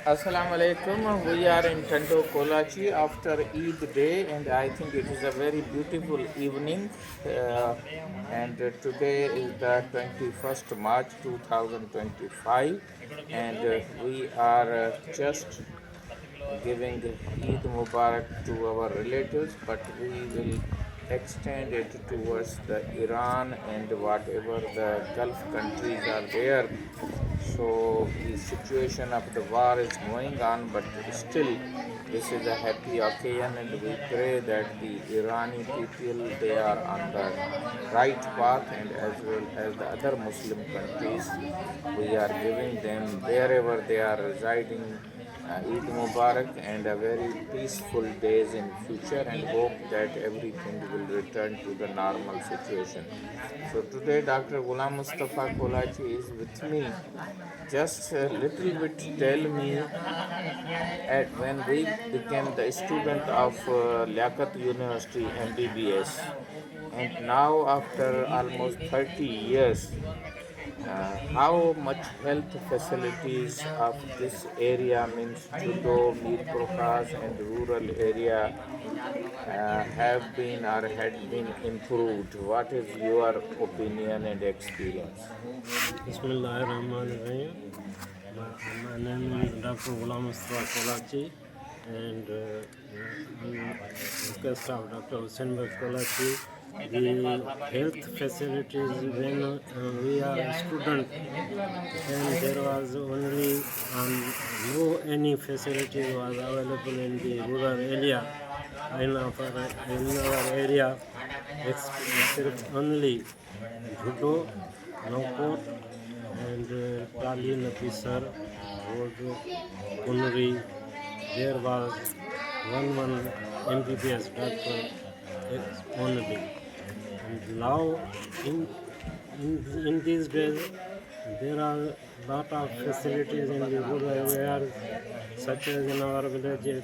Assalamu alaikum. We are in Tanto Kolachi after Eid day, and I think it is a very beautiful evening. And today is the 21st March 2025, and we are just giving Eid Mubarak to our relatives, but we will extend it towards the Iran and whatever the Gulf countries are there. So the situation of the war is going on, but still this is a happy occasion, and we pray that the Irani people they are on the right path, and as well as the other Muslim countries, we are giving them wherever they are residing Eid Mubarak and a very peaceful days in future, and hope that everything will return to the normal situation. So today Dr. Ghulam Mustafa Kolachi is with me. Just a little bit tell me at when we became the student of Liaquat University MBBS, and now after almost 30 years, how much health facilities of this area means Judo, Mir Prakash and rural area have been or had been improved? What is your opinion and experience? Bismillahirrahmanirrahim. My name is Dr. Ghulam Mustafa Kolachi, and I'm request of Dr. Hussein Bhai Kolachi. The health facilities when we are a student, then there was only no any facility was available in the rural area. In our area, except only Judo, Nowport, and Tali Napisar Road, Kunri. There was one MBBS doctor only. And now, in these days, there are lot of facilities in the rural areas, such as in our village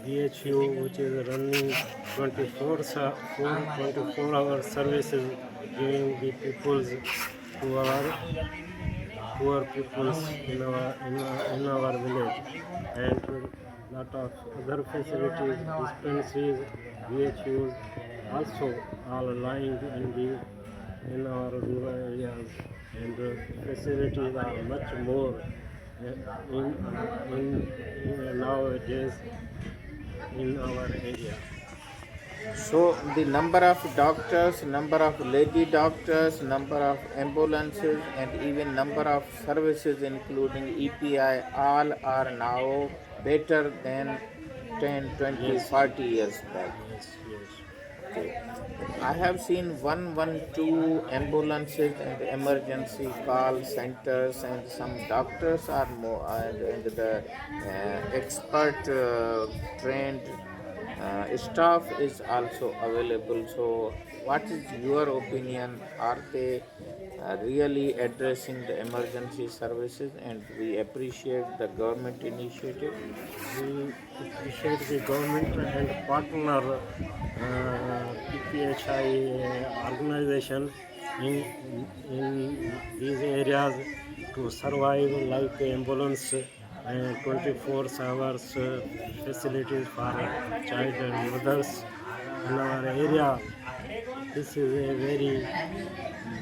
BHU, which is running 24 hour services, giving the peoples to our poor peoples in our village, and lot of other facilities, dispensaries, BHUs, also are lying in our rural areas, and facilities are much more in nowadays in our area. So the number of doctors, number of lady doctors, number of ambulances, and even number of services, including EPI, all are now better than 10, 20, Yes, 40 years back. yes. Okay. I have seen 112 ambulances and emergency call centers, and some doctors are more, and the expert trained staff is also available. So, what is your opinion? Are they really addressing the emergency services? And we appreciate the government initiative. We appreciate the government and partner PPHI organization in these areas to survive, like ambulance and 24 hours facilities for child and mothers in our area. This is a very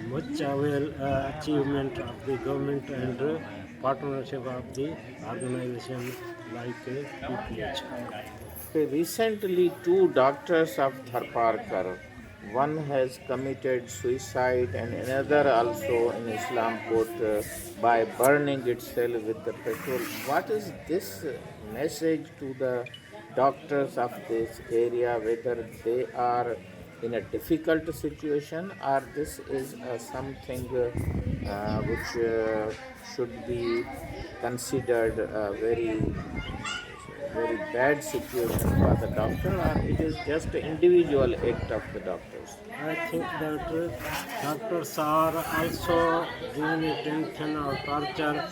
much achievement of the government and partnership of the organization like PPHI. Okay, recently, two doctors of Tharparkar, one has committed suicide and another also in Islam court by burning itself with the petrol. What is this message to the doctors of this area, whether they are in a difficult situation or this is something which should be considered very bad situation for the doctor, or it is just an individual act of the doctors? I think that doctors are also given a tension or torture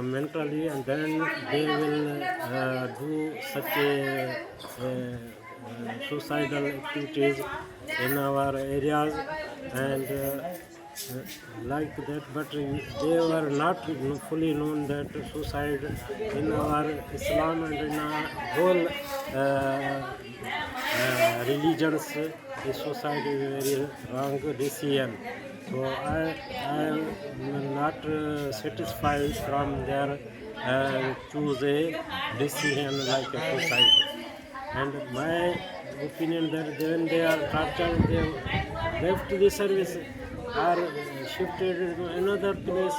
mentally, and then they will do such suicidal activities in our areas, and like that, but they were not fully known that suicide in our Islam and in our whole religions, the suicide is a very wrong decision. So I am not satisfied from their choose a decision like a suicide. And my opinion that when they are tortured, they left the service or shifted to another place.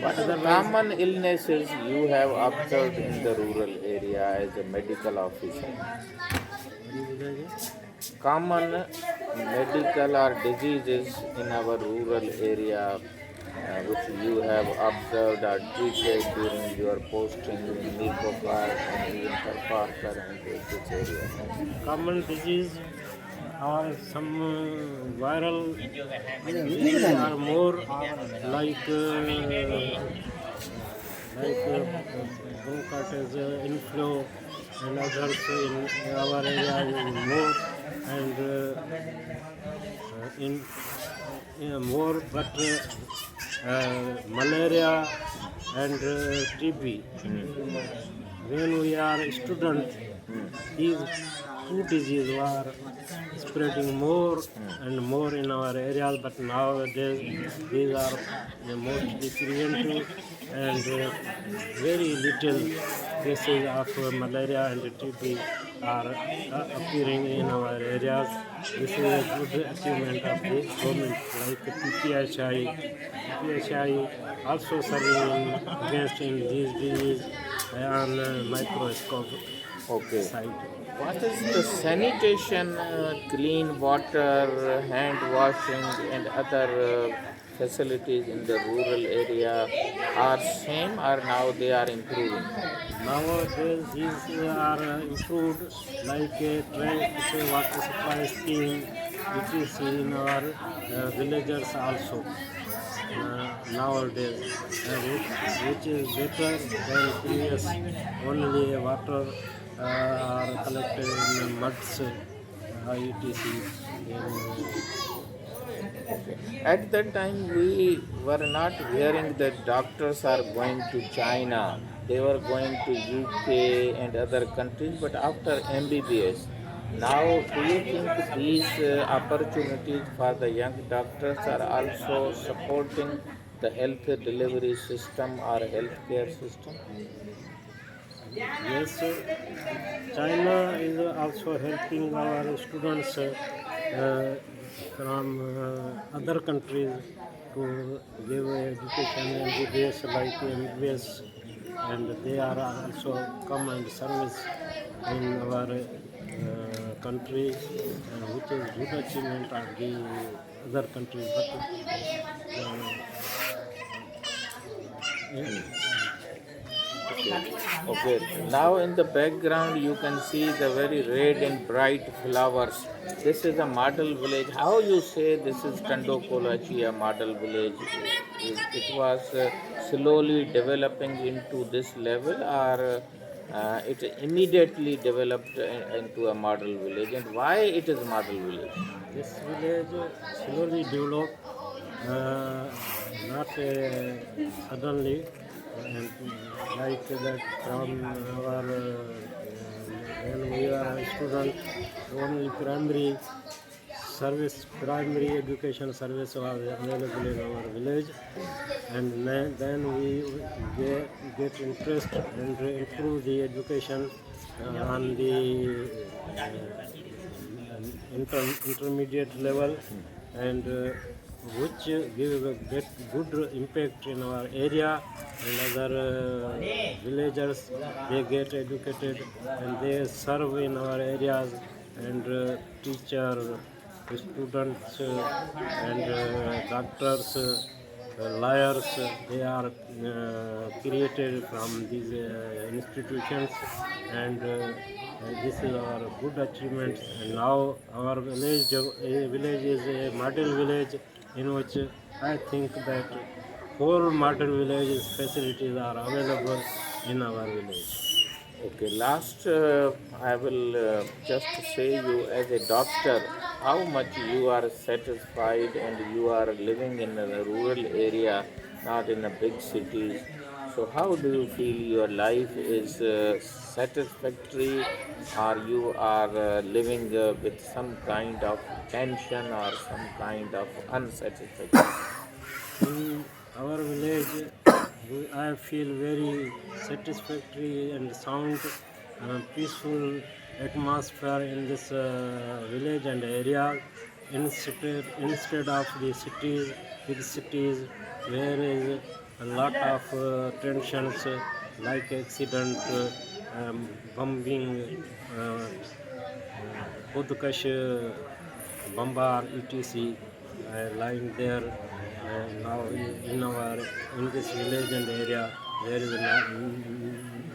What are the common illnesses you have observed in the rural area as a medical officer? Common medical or diseases in our rural area which you have observed or treated during your posting in Nirpokar and even Karparkar and this area? Common disease or some viral diseases are more like bronchitis, inflow, and others in our area is more and more, but malaria and TB. When we are student, these two diseases were spreading more and more in our areas, but nowadays these are the most preventive and very little cases of malaria and TB are appearing in our areas. This is a good achievement of the government, like PPHI also serving against in these diseases on microscope Okay. side. What is the sanitation, clean water, hand washing, and other facilities in the rural area are same or now they are improving? Nowadays, these are improved like a water supply scheme, which is in our villagers also nowadays, which is better than previous. Only water are collected in muds, etc. At that time, we were not hearing that doctors are going to China, they were going to UK and other countries, but after MBBS, now do you think these opportunities for the young doctors are also supporting the health delivery system or healthcare system? Yes, China is also helping our students from other countries to give education MBBS like MBBS, and they are also come and service in our country, which is good achievement of the other countries. But yeah. Okay. Now in the background you can see the very red and bright flowers. This is a model village. How you say this is Tandokolachi, a model village? It was slowly developing into this level, or it immediately developed into a model village? And why it is model village? This village slowly developed, not suddenly, and like that from our when we are a student, only primary education service was available in our village, and then we get interest and improve the education on the intermediate level, and which give a good impact in our area, and other villagers, they get educated and they serve in our areas, and teacher, students, and doctors, lawyers, they are created from these institutions, and this is our good achievement. And now our village is a model village in which I think that whole model village facilities are available in our village. Okay, last I will just say you as a doctor, how much you are satisfied and you are living in a rural area, not in a big cities. So how do you feel your life is satisfactory, or you are living with some kind of tension or some kind of unsatisfaction? In our village, I feel very satisfactory and sound, peaceful atmosphere in this village and area. Instead of the cities, big cities, where is a lot of tensions like accident, bombing, Khudkash, Bambar, etc. Lying there. Now in this village and area, there is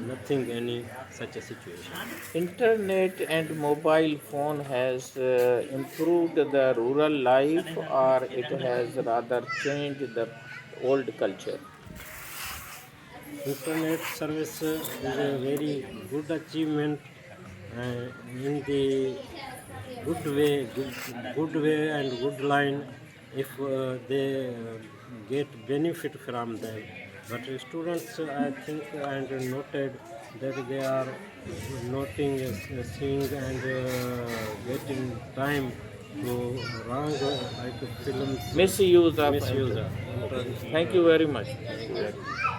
nothing any such a situation. Internet and mobile phone has improved the rural life, or it has rather changed the old culture. Internet service is a very good achievement in the good way and good line if they get benefit from them. But students, I think, and noted that they are noting, seeing, and getting time to wrong like films Misuse of misuse internet. of Okay. Thank you internet. very much. Thank you very much.